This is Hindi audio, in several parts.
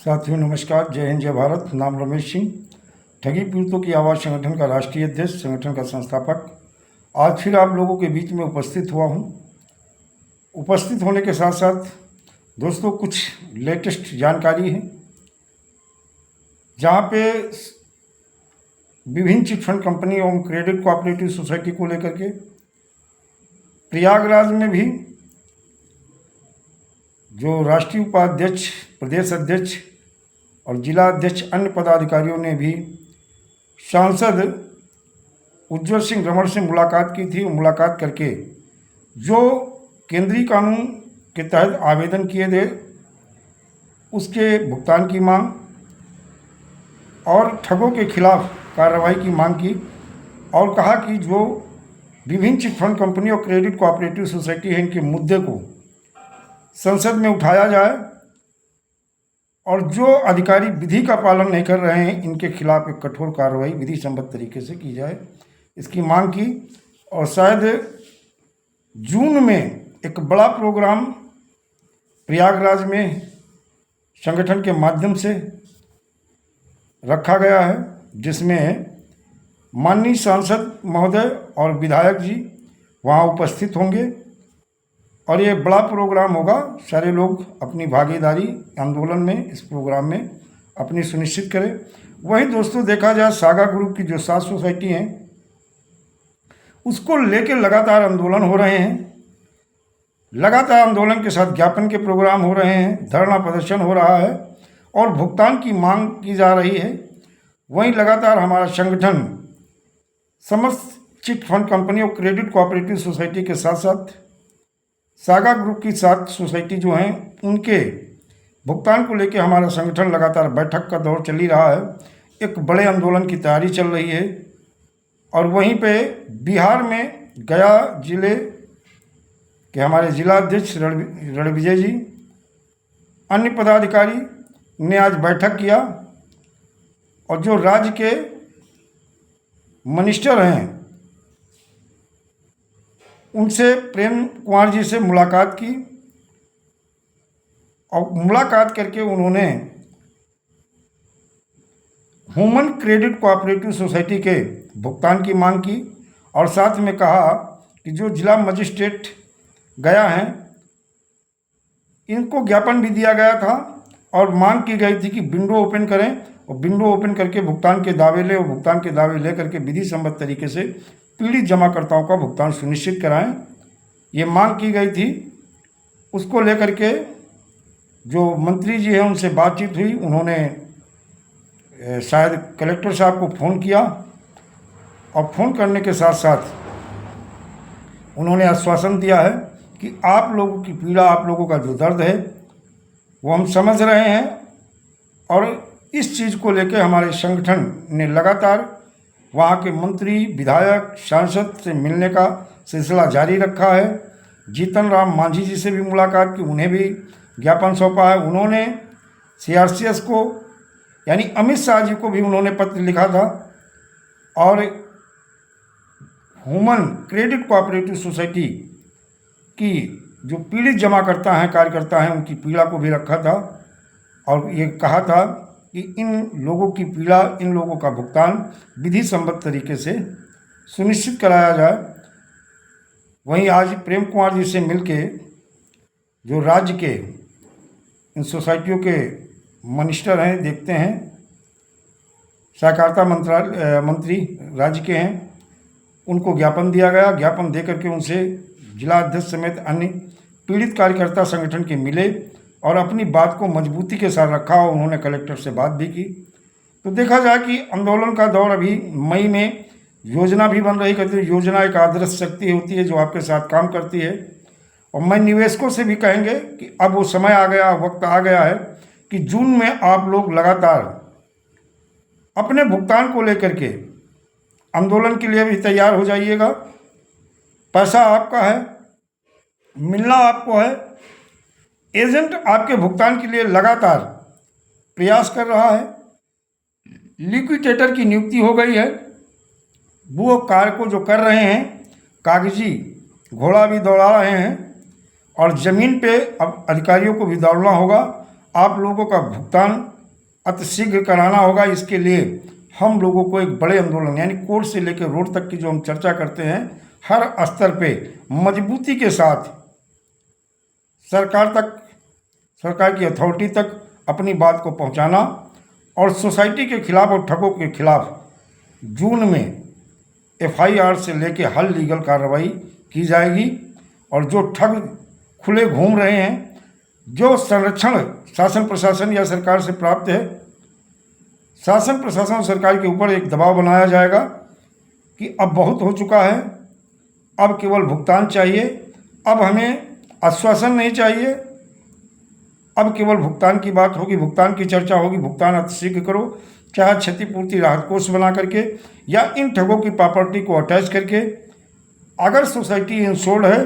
साथियों नमस्कार, जय हिंद, जय भारत। नाम रमेश सिंह, ठगी पीड़ितों की आवाज़ संगठन का राष्ट्रीय अध्यक्ष, संगठन का संस्थापक। आज फिर आप लोगों के बीच में उपस्थित हुआ हूं। उपस्थित होने के साथ साथ दोस्तों कुछ लेटेस्ट जानकारी है, जहां पे विभिन्न चिटफंड कंपनी एवं क्रेडिट कोऑपरेटिव सोसाइटी को लेकर के प्रयागराज में भी जो राष्ट्रीय उपाध्यक्ष, प्रदेश अध्यक्ष और जिला अध्यक्ष अन्य पदाधिकारियों ने भी सांसद उज्ज्वल सिंह रमण से मुलाकात की थी। मुलाकात करके जो केंद्रीय कानून के तहत आवेदन किए थे उसके भुगतान की मांग और ठगों के खिलाफ कार्रवाई की मांग की, और कहा कि जो विभिन्न चिटफंड कंपनी और क्रेडिट कोऑपरेटिव सोसाइटी है, इनके मुद्दे को संसद में उठाया जाए और जो अधिकारी विधि का पालन नहीं कर रहे हैं इनके खिलाफ एक कठोर कार्रवाई विधि सम्मत तरीके से की जाए, इसकी मांग की। और शायद जून में एक बड़ा प्रोग्राम प्रयागराज में संगठन के माध्यम से रखा गया है, जिसमें माननीय सांसद महोदय और विधायक जी वहाँ उपस्थित होंगे और ये बड़ा प्रोग्राम होगा। सारे लोग अपनी भागीदारी आंदोलन में, इस प्रोग्राम में अपनी सुनिश्चित करें। वहीं दोस्तों देखा जाए सागा ग्रुप की जो 7 सोसाइटी हैं उसको लेकर लगातार आंदोलन हो रहे हैं। लगातार आंदोलन के साथ ज्ञापन के प्रोग्राम हो रहे हैं, धरना प्रदर्शन हो रहा है और भुगतान की मांग की जा रही है। वहीं लगातार हमारा संगठन समस्त चिट फंड कंपनी और क्रेडिट कोऑपरेटिव सोसाइटी के साथ साथ सागा ग्रुप की 7 सोसाइटी जो हैं उनके भुगतान को लेकर हमारा संगठन लगातार बैठक का दौर चल ही रहा है। एक बड़े आंदोलन की तैयारी चल रही है। और वहीं पे बिहार में गया जिले के हमारे जिला अध्यक्ष रणविजय जी, अन्य पदाधिकारी ने आज बैठक किया और जो राज्य के मिनिस्टर हैं उनसे प्रेम कुमार जी से मुलाकात की और मुलाकात करके उन्होंने ह्यूमन क्रेडिट कोऑपरेटिव सोसाइटी के भुगतान की मांग की और साथ में कहा कि जो जिला मजिस्ट्रेट गया हैं इनको ज्ञापन भी दिया गया था और मांग की गई थी कि विंडो ओपन करें और विंडो ओपन करके भुगतान के दावे ले और भुगतान के दावे ले करके विधि सम्मत तरीके से पीड़ित जमाकर्ताओं का भुगतान सुनिश्चित कराएं। ये मांग की गई थी। उसको लेकर के जो मंत्री जी हैं उनसे बातचीत हुई। उन्होंने शायद कलेक्टर साहब को फ़ोन किया और फ़ोन करने के साथ साथ उन्होंने आश्वासन दिया है कि आप लोगों की पीड़ा, आप लोगों का जो दर्द है वो हम समझ रहे हैं और इस चीज़ को लेकर हमारे संगठन ने लगातार वहाँ के मंत्री, विधायक, सांसद से मिलने का सिलसिला जारी रखा है। जीतन राम मांझी जी से भी मुलाकात की, उन्हें भी ज्ञापन सौंपा है। उन्होंने CRCS को यानी अमित शाह जी को भी उन्होंने पत्र लिखा था और ह्यूमन क्रेडिट कोऑपरेटिव सोसाइटी की जो पीड़ित जमाकर्ता हैं, कार्यकर्ता हैं, उनकी पीड़ा को भी रखा था और ये कहा था कि इन लोगों की पीड़ा, इन लोगों का भुगतान विधि सम्मत तरीके से सुनिश्चित कराया जाए। वहीं आज प्रेम कुमार जी से मिलके जो राज्य के इन सोसाइटियों के मिनिस्टर हैं, देखते हैं, सहकारिता मंत्री राज्य के हैं, उनको ज्ञापन दिया गया। ज्ञापन दे करके उनसे जिला अध्यक्ष समेत अन्य पीड़ित कार्यकर्ता संगठन के मिले और अपनी बात को मजबूती के साथ रखा और उन्होंने कलेक्टर से बात भी की। तो देखा जाए कि आंदोलन का दौर अभी मई में योजना भी बन रही। कहते हैं योजना एक आदर्श शक्ति होती है जो आपके साथ काम करती है। और मैं निवेशकों से भी कहेंगे कि अब वो समय आ गया, वक्त आ गया है कि जून में आप लोग लगातार अपने भुगतान को लेकर के आंदोलन के लिए भी तैयार हो जाइएगा। पैसा आपका है, मिलना आपको है। एजेंट आपके भुगतान के लिए लगातार प्रयास कर रहा है। लिक्विडेटर की नियुक्ति हो गई है। वो कार्य को जो कर रहे हैं, कागजी घोड़ा भी दौड़ा रहे हैं और ज़मीन पे अब अधिकारियों को भी दौड़ना होगा। आप लोगों का भुगतान अतिशीघ्र कराना होगा। इसके लिए हम लोगों को एक बड़े आंदोलन यानी कोर्ट से लेकर रोड तक की जो हम चर्चा करते हैं, हर स्तर पे मजबूती के साथ सरकार की अथॉरिटी तक अपनी बात को पहुंचाना और सोसाइटी के खिलाफ और ठगों के खिलाफ जून में FIR से लेके हर लीगल कार्रवाई की जाएगी। और जो ठग खुले घूम रहे हैं, जो संरक्षण शासन प्रशासन या सरकार से प्राप्त है, शासन प्रशासन और सरकार के ऊपर एक दबाव बनाया जाएगा कि अब बहुत हो चुका है, अब केवल भुगतान चाहिए, अब हमें आश्वासन नहीं चाहिए, अब केवल भुगतान की बात होगी, भुगतान की चर्चा होगी, भुगतान अतिशीघ्र करो, चाहे क्षतिपूर्ति राहत कोष बना करके या इन ठगों की प्रॉपर्टी को अटैच करके। अगर सोसाइटी इंश्योर्ड है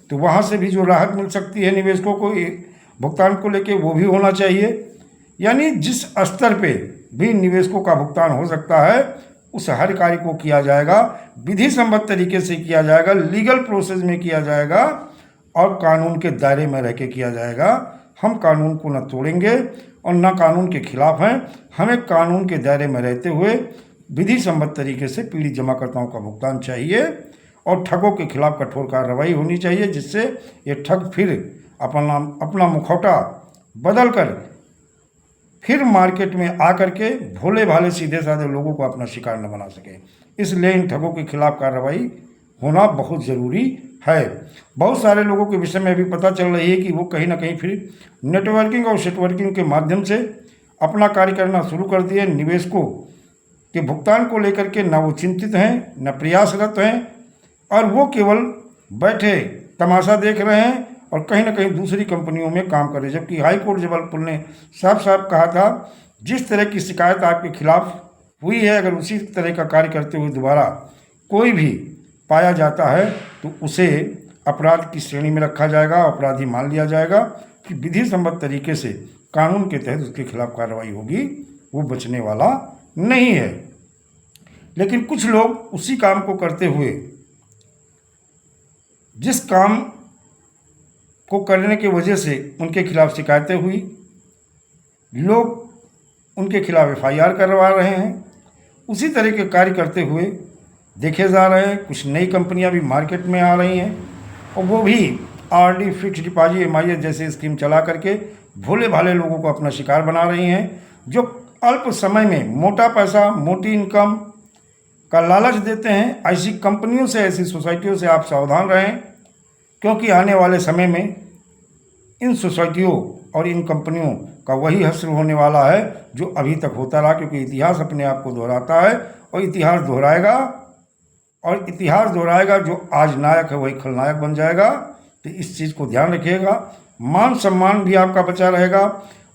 तो वहाँ से भी जो राहत मिल सकती है निवेशकों को भुगतान को लेके, वो भी होना चाहिए। यानी जिस स्तर पे भी निवेशकों का भुगतान हो सकता है उस हर कार्य को किया जाएगा, विधि सम्मत तरीके से किया जाएगा, लीगल प्रोसेस में किया जाएगा और कानून के दायरे में रह के किया जाएगा। हम कानून को न तोड़ेंगे और न कानून के खिलाफ हैं। हमें कानून के दायरे में रहते हुए विधि सम्मत तरीके से पीड़ित जमाकर्ताओं का भुगतान चाहिए और ठगों के खिलाफ कठोर कार्रवाई होनी चाहिए, जिससे ये ठग फिर अपना मुखौटा बदल कर फिर मार्केट में आकर के भोले भाले सीधे साधे लोगों को अपना शिकार न बना सके। इसलिए इन ठगों के खिलाफ कार्रवाई होना बहुत ज़रूरी है। बहुत सारे लोगों के विषय में अभी पता चल रही है कि वो कहीं ना कहीं फिर नेटवर्किंग और सेटवर्किंग के माध्यम से अपना कार्य करना शुरू कर दिए। निवेशकों के भुगतान को लेकर के न वो चिंतित हैं, न प्रयासरत हैं, और वो केवल बैठे तमाशा देख रहे हैं और कहीं ना कहीं दूसरी कंपनियों में काम कर रहे हैं। जबकि हाई कोर्ट जबलपुर ने साफ साफ कहा था, जिस तरह की शिकायत आपके खिलाफ हुई है, अगर उसी तरह का कार्य करते हुए दोबारा कोई भी पाया जाता है तो उसे अपराध की श्रेणी में रखा जाएगा, अपराधी मान लिया जाएगा, कि विधि सम्मत तरीके से कानून के तहत उसके खिलाफ कार्रवाई होगी, वो बचने वाला नहीं है। लेकिन कुछ लोग उसी काम को करते हुए, जिस काम को करने की वजह से उनके खिलाफ शिकायतें हुई, लोग उनके खिलाफ FIR करवा रहे हैं, उसी तरह के कार्य करते हुए देखे जा रहे हैं। कुछ नई कंपनियां भी मार्केट में आ रही हैं और वो भी RD, फिक्स डिपॉजिट, MIS जैसे स्कीम चला करके भोले भाले लोगों को अपना शिकार बना रही हैं, जो अल्प समय में मोटा पैसा, मोटी इनकम का लालच देते हैं। ऐसी कंपनियों से, ऐसी सोसाइटियों से आप सावधान रहें, क्योंकि आने वाले समय में इन सोसाइटियों और इन कंपनियों का वही हश्र होने वाला है जो अभी तक होता रहा। क्योंकि इतिहास अपने आप को दोहराता है और इतिहास दोहराएगा, जो आज नायक है वही खलनायक बन जाएगा। तो इस चीज़ को ध्यान रखिएगा। मान सम्मान भी आपका बचा रहेगा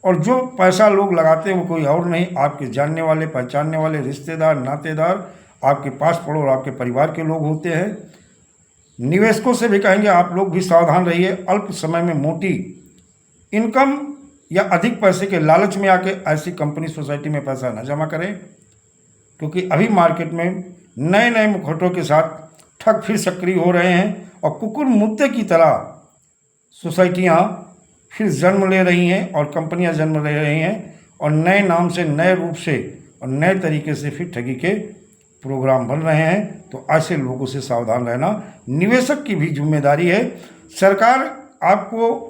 और जो पैसा लोग लगाते हैं वो कोई और नहीं, आपके जानने वाले, पहचानने वाले, रिश्तेदार, नातेदार, आपके पास पड़ोस, आपके परिवार के लोग होते हैं। निवेशकों से भी कहेंगे आप लोग भी सावधान रहिए। अल्प समय में मोटी इनकम या अधिक पैसे के लालच में आके ऐसी कंपनी, सोसाइटी में पैसा न जमा करें, क्योंकि अभी मार्केट में नए नए मुखौटों के साथ ठग फिर सक्रिय हो रहे हैं और कुकुर मुत्ते की तरह सोसाइटियाँ फिर जन्म ले रही हैं और कंपनियां जन्म ले रही हैं और नए नाम से, नए रूप से और नए तरीके से फिर ठगी के प्रोग्राम बन रहे हैं। तो ऐसे लोगों से सावधान रहना निवेशक की भी जिम्मेदारी है। सरकार आपको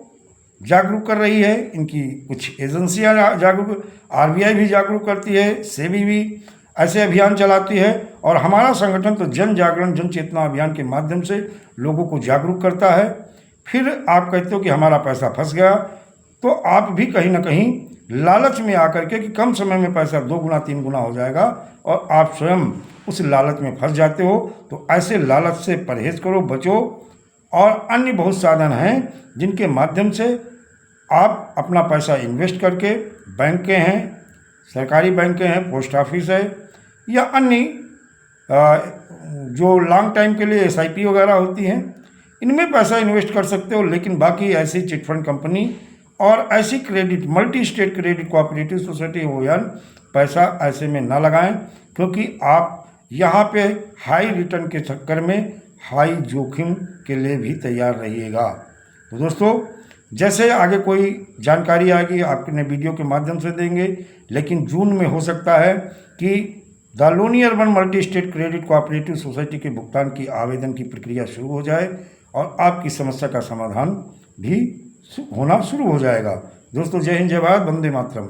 जागरूक कर रही है, इनकी कुछ एजेंसियां जागरूक, RBI भी जागरूक करती है, सेबी भी ऐसे अभियान चलाती है और हमारा संगठन तो जन जागरण, जन चेतना अभियान के माध्यम से लोगों को जागरूक करता है। फिर आप कहते हो कि हमारा पैसा फंस गया, तो आप भी कहीं ना कहीं लालच में आकर के कि कम समय में पैसा 2 गुना 3 गुना हो जाएगा और आप स्वयं उस लालच में फंस जाते हो। तो ऐसे लालच से परहेज करो, बचो। और अन्य बहुत साधन हैं जिनके माध्यम से आप अपना पैसा इन्वेस्ट करके, बैंक के हैं, सरकारी बैंक हैं, पोस्ट ऑफिस है या अन्य जो लॉन्ग टाइम के लिए SIP वगैरह होती हैं, इनमें पैसा इन्वेस्ट कर सकते हो। लेकिन बाकी ऐसी चिटफंड कंपनी और ऐसी credit, multi state credit cooperative society हो या पैसा ऐसे में ना लगाएं, क्योंकि आप यहाँ पे हाई रिटर्न के चक्कर में हाई जोखिम के लिए भी तैयार रहिएगा। तो दोस्तों, जैसे आगे कोई जानकारी आएगी आपने वीडियो के माध्यम से देंगे, लेकिन जून में हो सकता है कि the Loni urban multi state credit cooperative society के भुगतान की आवेदन की प्रक्रिया शुरू हो जाए और आपकी समस्या का समाधान भी होना शुरू हो जाएगा। दोस्तों, जय हिंद, जय भारत, वंदे मातरम।